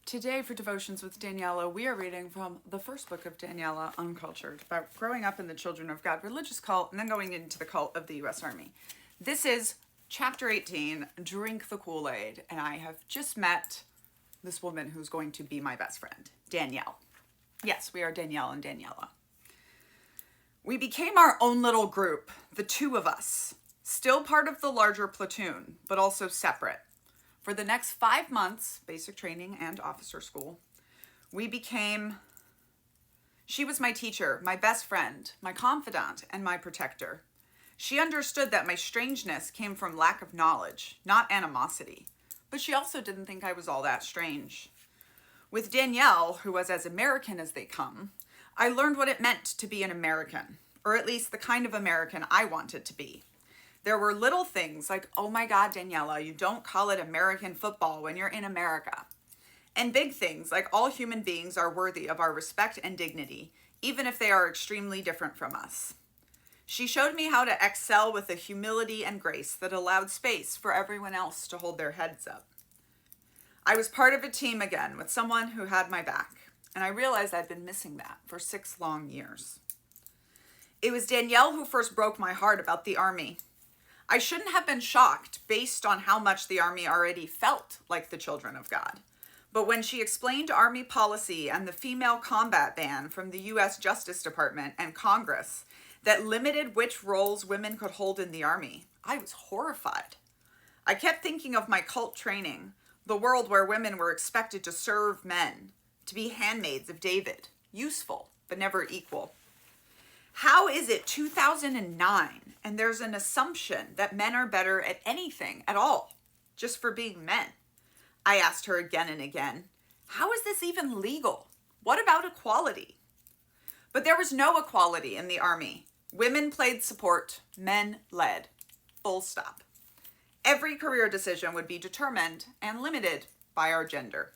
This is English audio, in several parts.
Today for Devotions with Daniella, we are reading from the first book of Daniella, Uncultured, about growing up in the Children of God religious cult and then going into the cult of the U.S. Army. This is chapter 18, Drink the Kool-Aid, and I have just met this woman who's going to be my best friend, Danielle. Yes, we are Danielle and Daniella. We became our own little group, the two of us, still part of the larger platoon, but also separate. For the next 5 months, basic training and officer school, she was my teacher, my best friend, my confidant, and my protector. She understood that my strangeness came from lack of knowledge, not animosity, but she also didn't think I was all that strange. With Danielle, who was as American as they come, I learned what it meant to be an American, or at least the kind of American I wanted to be. There were little things like, oh my God, Daniella, you don't call it American football when you're in America. And big things like all human beings are worthy of our respect and dignity, even if they are extremely different from us. She showed me how to excel with a humility and grace that allowed space for everyone else to hold their heads up. I was part of a team again with someone who had my back, and I realized I'd been missing that for 6 long years. It was Danielle who first broke my heart about the Army. I shouldn't have been shocked based on how much the Army already felt like the children of God. But when she explained Army policy and the female combat ban from the U.S. Justice Department and Congress that limited which roles women could hold in the Army, I was horrified. I kept thinking of my cult training, the world where women were expected to serve men, to be handmaids of David, useful but never equal. How is it 2009 and there's an assumption that men are better at anything at all, just for being men? I asked her again and again. How is this even legal? What about equality? But there was no equality in the Army. Women played support, men led. Full stop. Every career decision would be determined and limited by our gender.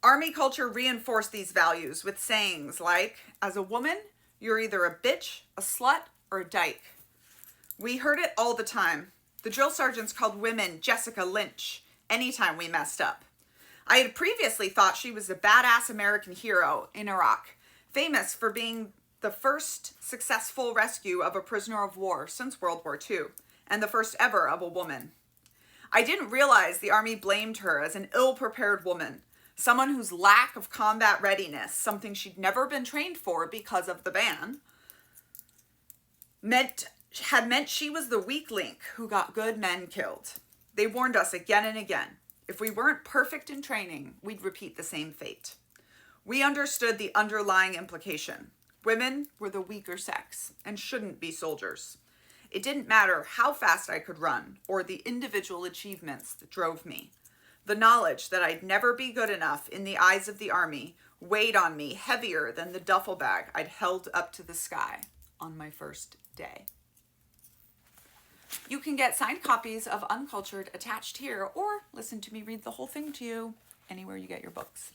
Army culture reinforced these values with sayings like, as a woman, you're either a bitch, a slut, or a dyke. We heard it all the time. The drill sergeants called women Jessica Lynch anytime we messed up. I had previously thought she was a badass American hero in Iraq, famous for being the first successful rescue of a prisoner of war since World War II, and the first ever of a woman. I didn't realize the Army blamed her as an ill-prepared woman, someone whose lack of combat readiness, something she'd never been trained for because of the ban, had meant she was the weak link who got good men killed. They warned us again and again. If we weren't perfect in training, we'd repeat the same fate. We understood the underlying implication. Women were the weaker sex and shouldn't be soldiers. It didn't matter how fast I could run or the individual achievements that drove me. The knowledge that I'd never be good enough in the eyes of the Army weighed on me heavier than the duffel bag I'd held up to the sky on my first day. You can get signed copies of Uncultured attached here, or listen to me read the whole thing to you anywhere you get your books.